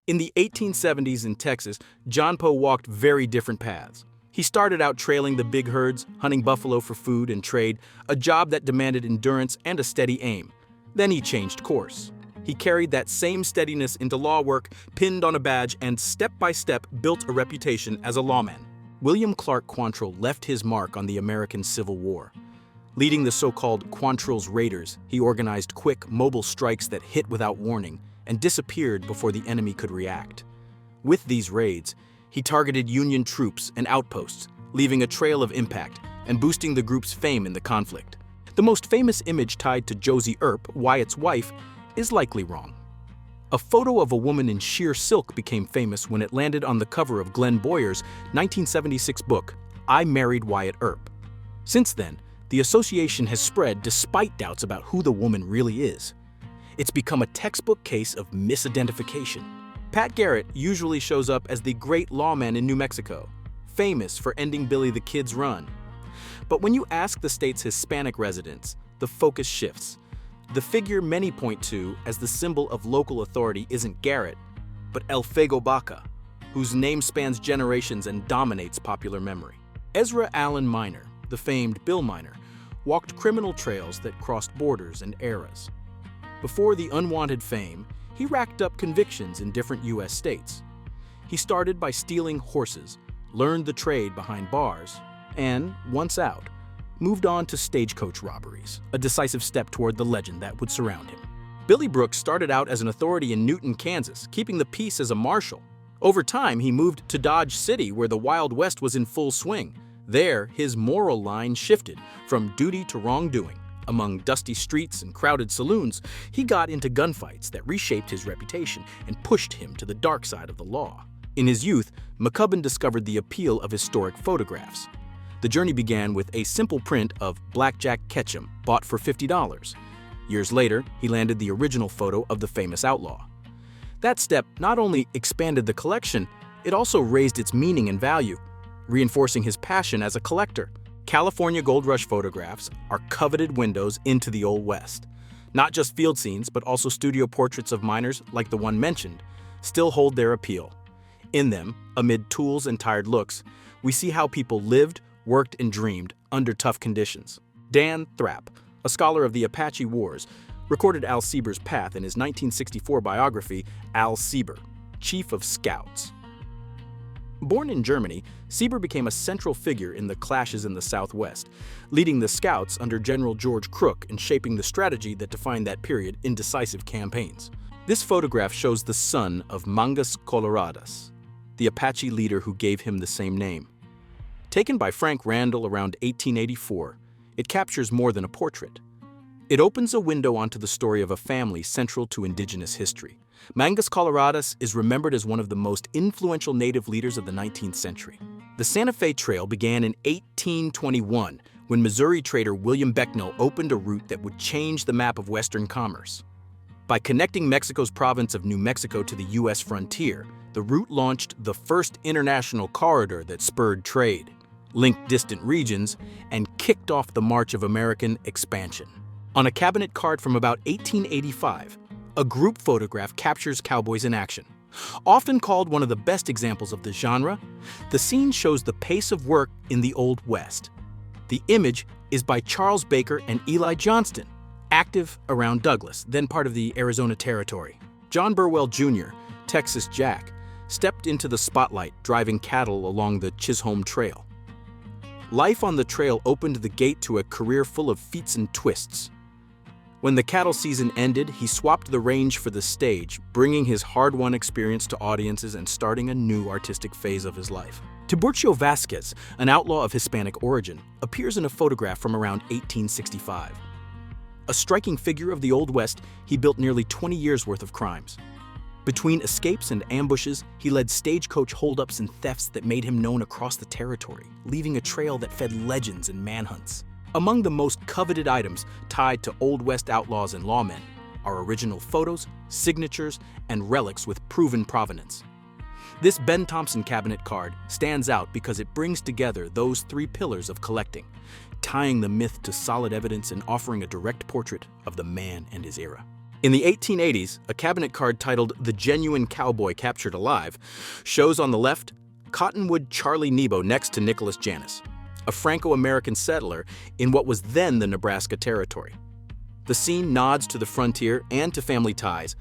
In the 1870s in Texas, John Poe walked very different paths. He started out trailing the big herds, hunting buffalo for food and trade, a job that demanded endurance and a steady aim. Then he changed course. He carried that same steadiness into law work, pinned on a badge, and step by step built a reputation as a lawman. William Clark Quantrill left his mark on the American Civil War. Leading the so-called Quantrill's Raiders, he organized quick, mobile strikes that hit without warning and disappeared before the enemy could react. With these raids, he targeted Union troops and outposts, leaving a trail of impact and boosting the group's fame in the conflict. The most famous image tied to Josie Earp, Wyatt's wife, is likely wrong. A photo of a woman in sheer silk became famous when it landed on the cover of Glenn Boyer's 1976 book, I Married Wyatt Earp. Since then, the association has spread despite doubts about who the woman really is. It's become a textbook case of misidentification. Pat Garrett usually shows up as the great lawman in New Mexico, famous for ending Billy the Kid's run. But when you ask the state's Hispanic residents, the focus shifts. The figure many point to as the symbol of local authority isn't Garrett, but El Fuego Baca, whose name spans generations and dominates popular memory. Ezra Allen Minor, the famed Bill Minor, walked criminal trails that crossed borders and eras. Before the unwanted fame, he racked up convictions in different U.S. states. He started by stealing horses, learned the trade behind bars, and, once out, moved on to stagecoach robberies, a decisive step toward the legend that would surround him. Billy Brooks started out as an authority in Newton, Kansas, keeping the peace as a marshal. Over time, he moved to Dodge City, where the Wild West was in full swing. There, his moral line shifted from duty to wrongdoing. Among dusty streets and crowded saloons, he got into gunfights that reshaped his reputation and pushed him to the dark side of the law. In his youth, McCubbin discovered the appeal of historic photographs. The journey began with a simple print of Blackjack Ketchum, bought for $50. Years later, he landed the original photo of the famous outlaw. That step not only expanded the collection, it also raised its meaning and value, reinforcing his passion as a collector. California Gold Rush photographs are coveted windows into the Old West. Not just field scenes, but also studio portraits of miners, like the one mentioned, still hold their appeal. In them, amid tools and tired looks, we see how people lived, worked, and dreamed under tough conditions. Dan Thrapp, a scholar of the Apache Wars, recorded Al Sieber's path in his 1964 biography, Al Sieber, Chief of Scouts. Born in Germany, Sieber became a central figure in the clashes in the Southwest, leading the Scouts under General George Crook and shaping the strategy that defined that period in decisive campaigns. This photograph shows the son of Mangas Coloradas, the Apache leader who gave him the same name. Taken by Frank Randall around 1884, it captures more than a portrait. It opens a window onto the story of a family central to Indigenous history. Mangas Coloradas is remembered as one of the most influential Native leaders of the 19th century. The Santa Fe Trail began in 1821 when Missouri trader William Becknell opened a route that would change the map of Western commerce. By connecting Mexico's province of New Mexico to the U.S. frontier, the route launched the first international corridor that spurred trade, linked distant regions, and kicked off the march of American expansion. On a cabinet card from about 1885, a group photograph captures cowboys in action. Often called one of the best examples of the genre, the scene shows the pace of work in the Old West. The image is by Charles Baker and Eli Johnston, active around Douglas, then part of the Arizona Territory. John Burwell Jr., Texas Jack, stepped into the spotlight driving cattle along the Chisholm Trail. Life on the trail opened the gate to a career full of feats and twists. When the cattle season ended, he swapped the range for the stage, bringing his hard-won experience to audiences and starting a new artistic phase of his life. Tiburcio Vasquez, an outlaw of Hispanic origin, appears in a photograph from around 1865. A striking figure of the Old West, he built nearly 20 years' worth of crimes. Between escapes and ambushes, he led stagecoach holdups and thefts that made him known across the territory, leaving a trail that fed legends and manhunts. Among the most coveted items tied to Old West outlaws and lawmen are original photos, signatures, and relics with proven provenance. This Ben Thompson cabinet card stands out because it brings together those three pillars of collecting, tying the myth to solid evidence and offering a direct portrait of the man and his era. In the 1880s, a cabinet card titled The Genuine Cowboy Captured Alive shows on the left Cottonwood Charlie Nebo next to Nicholas Janis, a Franco-American settler in what was then the Nebraska Territory. The scene nods to the frontier and to family ties.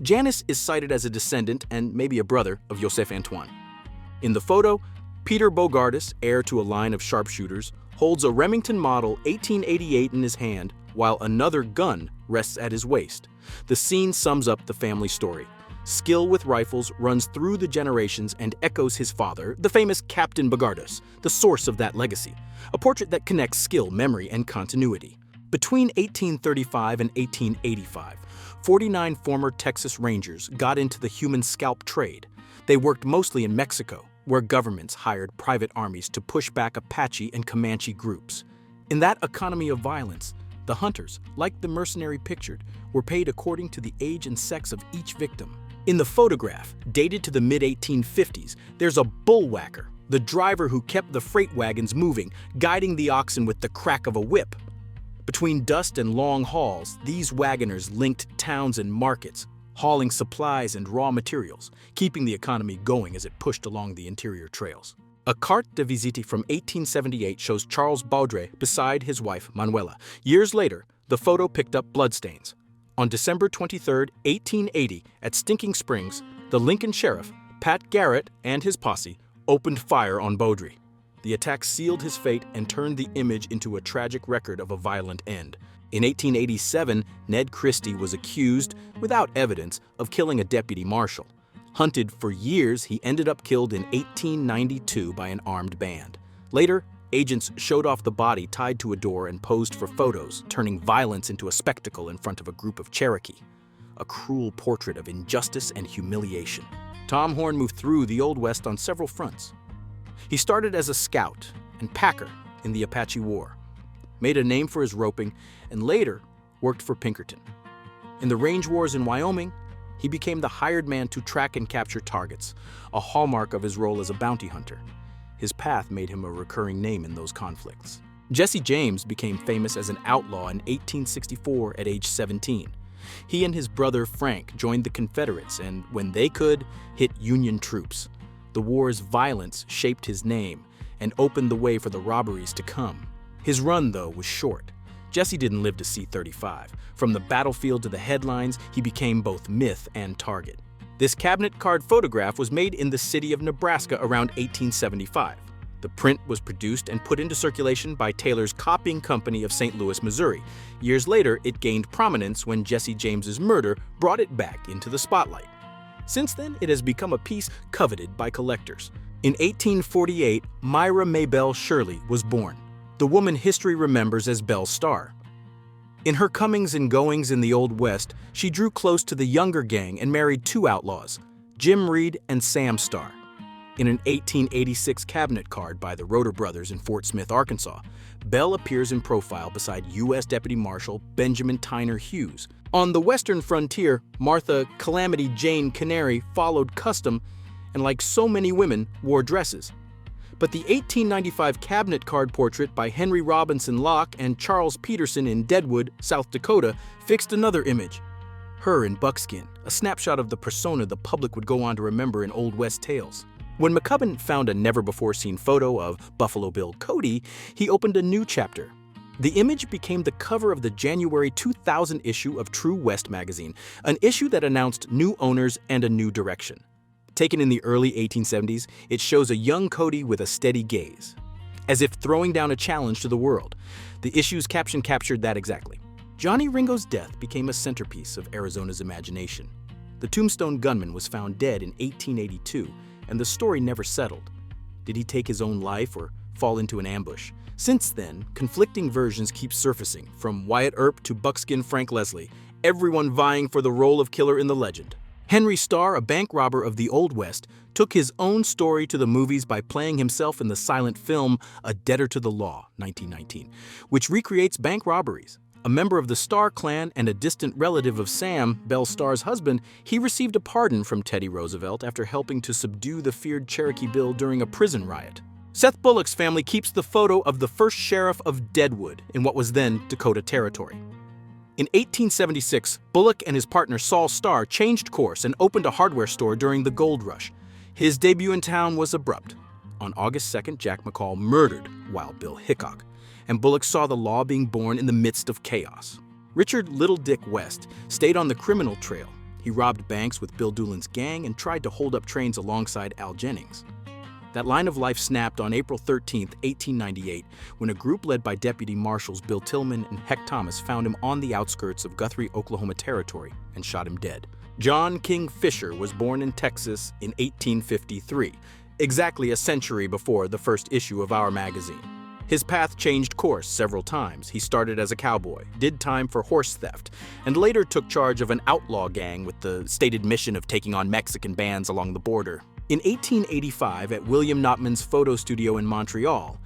Janis is cited as a descendant and maybe a brother of Joseph Antoine. In the photo, Peter Bogardus, heir to a line of sharpshooters, holds a Remington Model 1888 in his hand while another gun rests at his waist. The scene sums up the family story. Skill with rifles runs through the generations and echoes his father, the famous Captain Bogardus, the source of that legacy, a portrait that connects skill, memory, and continuity. Between 1835 and 1885, 49 former Texas Rangers got into the human scalp trade. They worked mostly in Mexico, where governments hired private armies to push back Apache and Comanche groups. In that economy of violence, the hunters, like the mercenary pictured, were paid according to the age and sex of each victim. In the photograph, dated to the mid-1850s, there's a bullwhacker, the driver who kept the freight wagons moving, guiding the oxen with the crack of a whip. Between dust and long hauls, these wagoners linked towns and markets, hauling supplies and raw materials, keeping the economy going as it pushed along the interior trails. A carte de visite from 1878 shows Charles Baudry beside his wife Manuela. Years later, the photo picked up bloodstains. On December 23, 1880, at Stinking Springs, the Lincoln sheriff, Pat Garrett, and his posse opened fire on Baudry. The attack sealed his fate and turned the image into a tragic record of a violent end. In 1887, Ned Christie was accused, without evidence, of killing a deputy marshal. Hunted for years, he ended up killed in 1892 by an armed band. Later, agents showed off the body tied to a door and posed for photos, turning violence into a spectacle in front of a group of Cherokee. A cruel portrait of injustice and humiliation. Tom Horn moved through the Old West on several fronts. He started as a scout and packer in the Apache War, made a name for his roping, and later worked for Pinkerton. In the range wars in Wyoming, he became the hired man to track and capture targets, a hallmark of his role as a bounty hunter. His path made him a recurring name in those conflicts. Jesse James became famous as an outlaw in 1864 at age 17. He and his brother Frank joined the Confederates and, when they could, hit Union troops. The war's violence shaped his name and opened the way for the robberies to come. His run, though, was short. Jesse didn't live to see 35. From the battlefield to the headlines, he became both myth and target. This cabinet card photograph was made in the city of Nebraska around 1875. The print was produced and put into circulation by Taylor's Copying Company of St. Louis, Missouri. Years later, it gained prominence when Jesse James's murder brought it back into the spotlight. Since then, it has become a piece coveted by collectors. In 1848, Myra Maybelle Shirley was born, the woman history remembers as Belle Starr. In her comings and goings in the Old West, she drew close to the younger gang and married two outlaws, Jim Reed and Sam Starr. In an 1886 cabinet card by the Roeder brothers in Fort Smith, Arkansas, Belle appears in profile beside U.S. Deputy Marshal Benjamin Tyner Hughes. On the western frontier, Martha Calamity Jane Canary followed custom and, like so many women, wore dresses. But the 1895 cabinet card portrait by Henry Robinson Locke and Charles Peterson in Deadwood, South Dakota, fixed another image. Her in buckskin, a snapshot of the persona the public would go on to remember in Old West tales. When McCubbin found a never-before-seen photo of Buffalo Bill Cody, he opened a new chapter. The image became the cover of the January 2000 issue of True West magazine, an issue that announced new owners and a new direction. Taken in the early 1870s, it shows a young Cody with a steady gaze, as if throwing down a challenge to the world. The issue's caption captured that exactly. Johnny Ringo's death became a centerpiece of Arizona's imagination. The Tombstone gunman was found dead in 1882, and the story never settled. Did he take his own life or fall into an ambush? Since then, conflicting versions keep surfacing, from Wyatt Earp to buckskin Frank Leslie, everyone vying for the role of killer in the legend. Henry Starr, a bank robber of the Old West, took his own story to the movies by playing himself in the silent film A Debtor to the Law, 1919, which recreates bank robberies. A member of the Starr clan and a distant relative of Sam, Belle Starr's husband, he received a pardon from Teddy Roosevelt after helping to subdue the feared Cherokee Bill during a prison riot. Seth Bullock's family keeps the photo of the first sheriff of Deadwood in what was then Dakota Territory. In 1876, Bullock and his partner Saul Starr changed course and opened a hardware store during the gold rush. His debut in town was abrupt. On August 2nd, Jack McCall murdered Wild Bill Hickok, and Bullock saw the law being born in the midst of chaos. Richard Little Dick West stayed on the criminal trail. He robbed banks with Bill Doolin's gang and tried to hold up trains alongside Al Jennings. That line of life snapped on April 13, 1898, when a group led by Deputy Marshals Bill Tillman and Heck Thomas found him on the outskirts of Guthrie, Oklahoma Territory and shot him dead. John King Fisher was born in Texas in 1853, exactly a century before the first issue of our magazine. His path changed course several times. He started as a cowboy, did time for horse theft, and later took charge of an outlaw gang with the stated mission of taking on Mexican bands along the border. In 1885, at William Notman's photo studio in Montreal,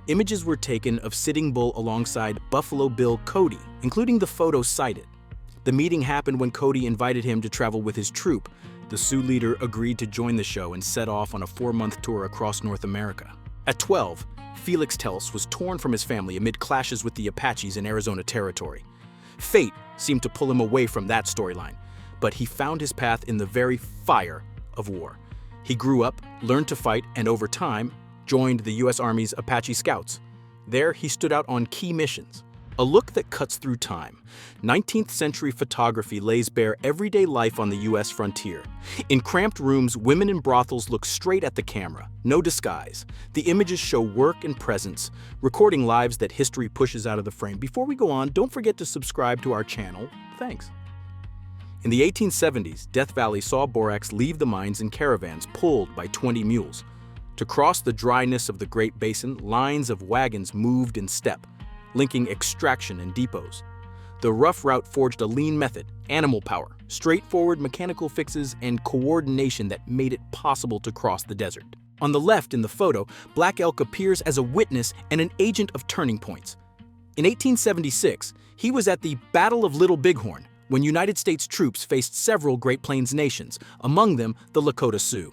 images were taken of Sitting Bull alongside Buffalo Bill Cody, including the photo cited. The meeting happened when Cody invited him to travel with his troupe. The Sioux leader agreed to join the show and set off on a 4-month tour across North America. At 12, Felix Tells was torn from his family amid clashes with the Apaches in Arizona Territory. Fate seemed to pull him away from that storyline, but he found his path in the very fire of war. He grew up, learned to fight, and over time, joined the U.S. Army's Apache Scouts. There, he stood out on key missions. A look that cuts through time. 19th century photography lays bare everyday life on the U.S. frontier. In cramped rooms, women in brothels look straight at the camera, no disguise. The images show work and presence, recording lives that history pushes out of the frame. Before we go on, don't forget to subscribe to our channel. Thanks. In the 1870s, Death Valley saw borax leave the mines in caravans pulled by 20 mules. To cross the dryness of the Great Basin, lines of wagons moved in step, linking extraction and depots. The rough route forged a lean method, animal power, straightforward mechanical fixes, and coordination that made it possible to cross the desert. On the left in the photo, Black Elk appears as a witness and an agent of turning points. In 1876, he was at the Battle of Little Bighorn, when United States troops faced several Great Plains nations, among them the Lakota Sioux.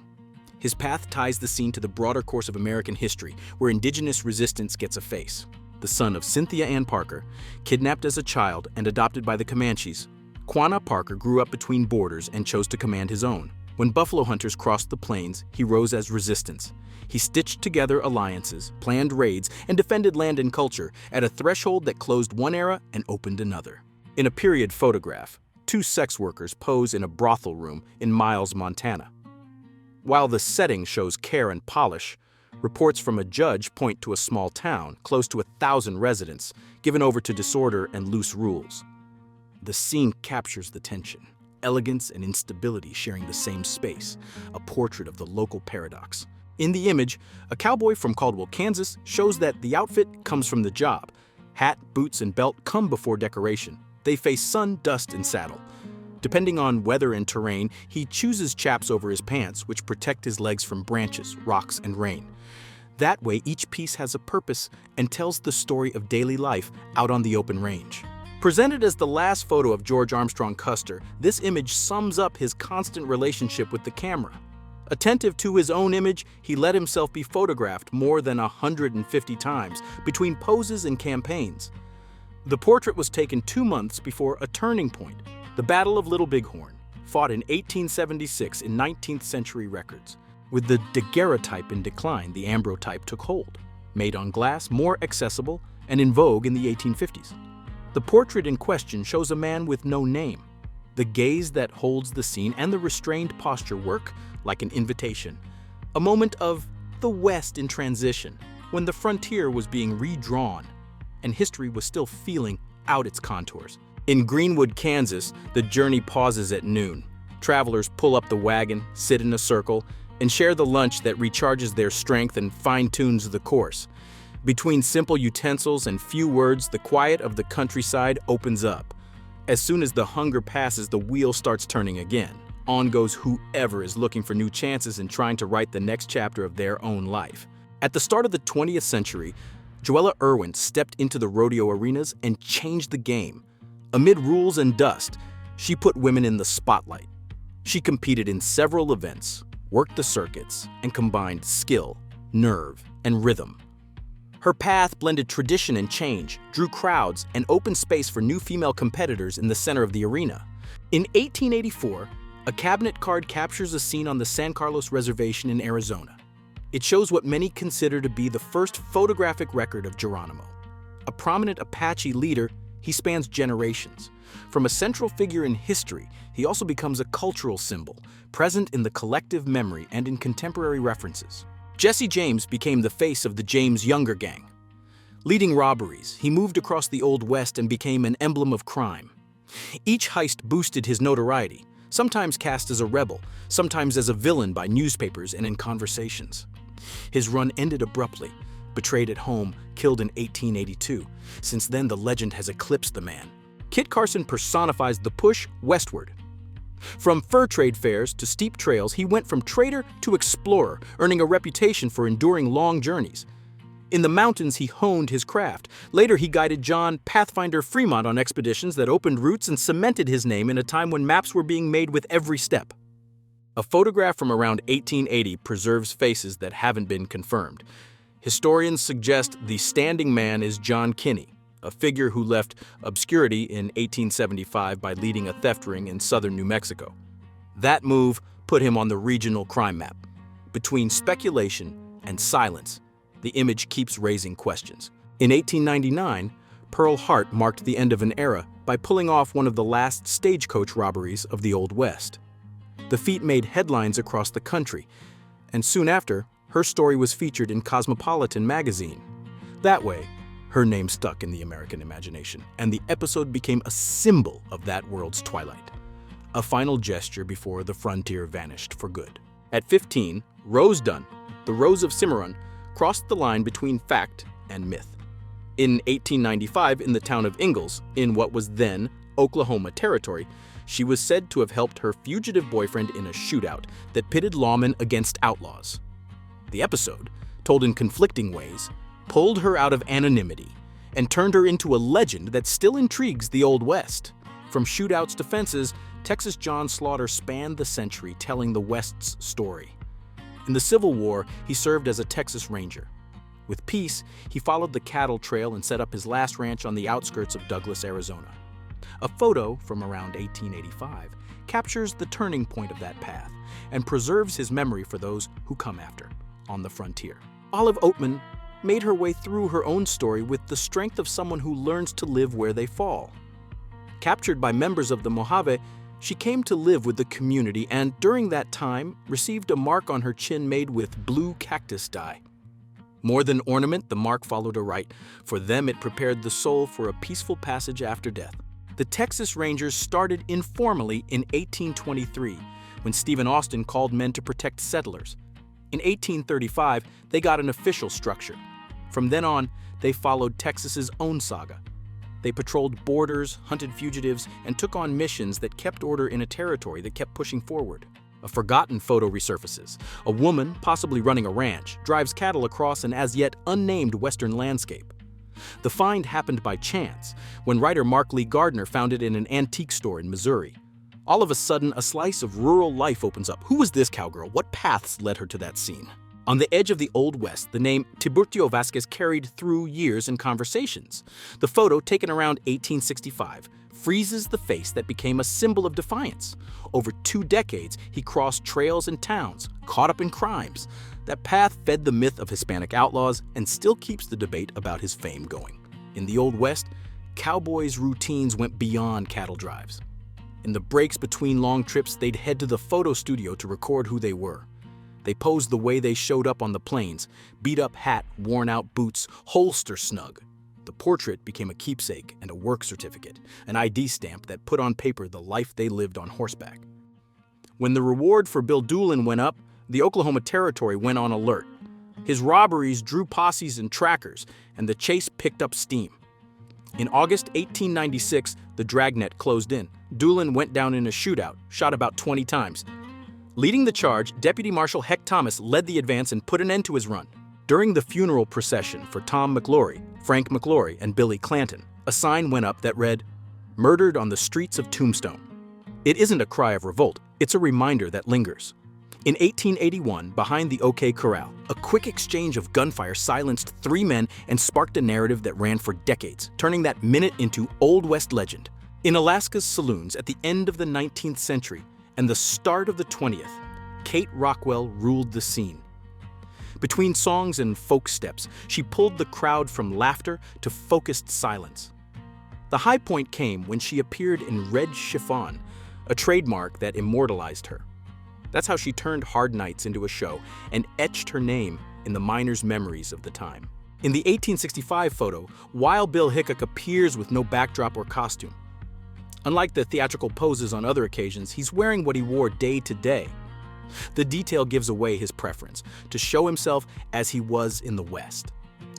His path ties the scene to the broader course of American history, where indigenous resistance gets a face. The son of Cynthia Ann Parker, kidnapped as a child and adopted by the Comanches, Quanah Parker grew up between borders and chose to command his own. When buffalo hunters crossed the plains, he rose as resistance. He stitched together alliances, planned raids, and defended land and culture at a threshold that closed one era and opened another. In a period photograph, 2 sex workers pose in a brothel room in Miles, Montana. While the setting shows care and polish, reports from a judge point to a small town, close to 1,000 residents, given over to disorder and loose rules. The scene captures the tension, elegance and instability sharing the same space, a portrait of the local paradox. In the image, a cowboy from Caldwell, Kansas shows that the outfit comes from the job. Hat, boots, and belt come before decoration. They face sun, dust, and saddle. Depending on weather and terrain, he chooses chaps over his pants, which protect his legs from branches, rocks, and rain. That way, each piece has a purpose and tells the story of daily life out on the open range. Presented as the last photo of George Armstrong Custer, this image sums up his constant relationship with the camera. Attentive to his own image, he let himself be photographed more than 150 times between poses and campaigns. The portrait was taken 2 months before a turning point, the Battle of Little Bighorn, fought in 1876 in 19th century records. With the daguerreotype in decline, the ambrotype took hold, made on glass, more accessible, and in vogue in the 1850s. The portrait in question shows a man with no name. The gaze that holds the scene and the restrained posture work like an invitation, a moment of the West in transition, when the frontier was being redrawn and history was still feeling out its contours. In Greenwood, Kansas, the journey pauses at noon. Travelers pull up the wagon, sit in a circle, and share the lunch that recharges their strength and fine-tunes the course. Between simple utensils and few words, the quiet of the countryside opens up. As soon as the hunger passes, the wheel starts turning again. On goes whoever is looking for new chances and trying to write the next chapter of their own life. At the start of the 20th century, Joella Irwin stepped into the rodeo arenas and changed the game. Amid rules and dust, she put women in the spotlight. She competed in several events, worked the circuits, and combined skill, nerve, and rhythm. Her path blended tradition and change, drew crowds, and opened space for new female competitors in the center of the arena. In 1884, a cabinet card captures a scene on the San Carlos Reservation in Arizona. It shows what many consider to be the first photographic record of Geronimo. A prominent Apache leader, he spans generations. From a central figure in history, he also becomes a cultural symbol, present in the collective memory and in contemporary references. Jesse James became the face of the James Younger Gang. Leading robberies, he moved across the Old West and became an emblem of crime. Each heist boosted his notoriety, sometimes cast as a rebel, sometimes as a villain by newspapers and in conversations. His run ended abruptly, betrayed at home, killed in 1882. Since then, the legend has eclipsed the man. Kit Carson personifies the push westward. From fur trade fairs to steep trails, he went from trader to explorer, earning a reputation for enduring long journeys. In the mountains, he honed his craft. Later, he guided John Pathfinder Fremont on expeditions that opened routes and cemented his name in a time when maps were being made with every step. A photograph from around 1880 preserves faces that haven't been confirmed. Historians suggest the standing man is John Kinney, a figure who left obscurity in 1875 by leading a theft ring in southern New Mexico. That move put him on the regional crime map. Between speculation and silence, the image keeps raising questions. In 1899, Pearl Hart marked the end of an era by pulling off one of the last stagecoach robberies of the Old West. The feat made headlines across the country, and soon after, her story was featured in Cosmopolitan magazine. That way, her name stuck in the American imagination, and the episode became a symbol of that world's twilight. A final gesture before the frontier vanished for good. At 15, Rose Dunn, the Rose of Cimarron, crossed the line between fact and myth. In 1895, in the town of Ingalls, in what was then Oklahoma Territory, she was said to have helped her fugitive boyfriend in a shootout that pitted lawmen against outlaws. The episode, told in conflicting ways, pulled her out of anonymity and turned her into a legend that still intrigues the Old West. From shootouts to fences, Texas John Slaughter spanned the century telling the West's story. In the Civil War, he served as a Texas Ranger. With peace, he followed the cattle trail and set up his last ranch on the outskirts of Douglas, Arizona. A photo from around 1885 captures the turning point of that path and preserves his memory for those who come after, on the frontier. Olive Oatman made her way through her own story with the strength of someone who learns to live where they fall. Captured by members of the Mojave, she came to live with the community and, during that time, received a mark on her chin made with blue cactus dye. More than ornament, the mark followed a rite. For them, it prepared the soul for a peaceful passage after death. The Texas Rangers started informally in 1823, when Stephen Austin called men to protect settlers. In 1835, they got an official structure. From then on, they followed Texas's own saga. They patrolled borders, hunted fugitives, and took on missions that kept order in a territory that kept pushing forward. A forgotten photo resurfaces. A woman, possibly running a ranch, drives cattle across an as yet unnamed western landscape. The find happened by chance, when writer Mark Lee Gardner found it in an antique store in Missouri. All of a sudden, a slice of rural life opens up. Who was this cowgirl? What paths led her to that scene? On the edge of the Old West, the name Tiburcio Vasquez carried through years in conversations. The photo, taken around 1865, freezes the face that became a symbol of defiance. Over 2 decades, he crossed trails and towns, caught up in crimes. That path fed the myth of Hispanic outlaws and still keeps the debate about his fame going. In the Old West, cowboys' routines went beyond cattle drives. In the breaks between long trips, they'd head to the photo studio to record who they were. They posed the way they showed up on the plains, beat-up hat, worn-out boots, holster snug. The portrait became a keepsake and a work certificate, an ID stamp that put on paper the life they lived on horseback. When the reward for Bill Doolin went up, the Oklahoma Territory went on alert. His robberies drew posses and trackers, and the chase picked up steam. In August 1896, the dragnet closed in. Doolin went down in a shootout, shot about 20 times. Leading the charge, Deputy Marshal Heck Thomas led the advance and put an end to his run. During the funeral procession for Tom McLaury, Frank McLaury, and Billy Clanton, a sign went up that read, "Murdered on the streets of Tombstone." It isn't a cry of revolt, it's a reminder that lingers. In 1881, behind the OK Corral, a quick exchange of gunfire silenced 3 men and sparked a narrative that ran for decades, turning that minute into Old West legend. In Alaska's saloons at the end of the 19th century and the start of the 20th, Kate Rockwell ruled the scene. Between songs and folk steps, she pulled the crowd from laughter to focused silence. The high point came when she appeared in red chiffon, a trademark that immortalized her. That's how she turned hard nights into a show and etched her name in the miners' memories of the time. In the 1865 photo, Wild Bill Hickok appears with no backdrop or costume. Unlike the theatrical poses on other occasions, he's wearing what he wore day to day. The detail gives away his preference, to show himself as he was in the West.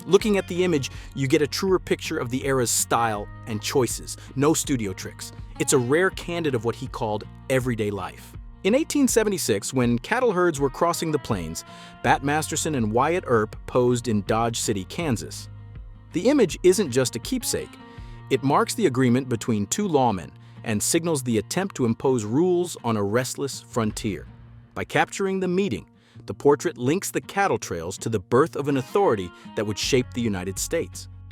Looking at the image, you get a truer picture of the era's style and choices, no studio tricks. It's a rare candid of what he called everyday life. In 1876, when cattle herds were crossing the plains, Bat Masterson and Wyatt Earp posed in Dodge City, Kansas. The image isn't just a keepsake. It marks the agreement between 2 lawmen and signals the attempt to impose rules on a restless frontier. By capturing the meeting, the portrait links the cattle trails to the birth of an authority that would shape the United States.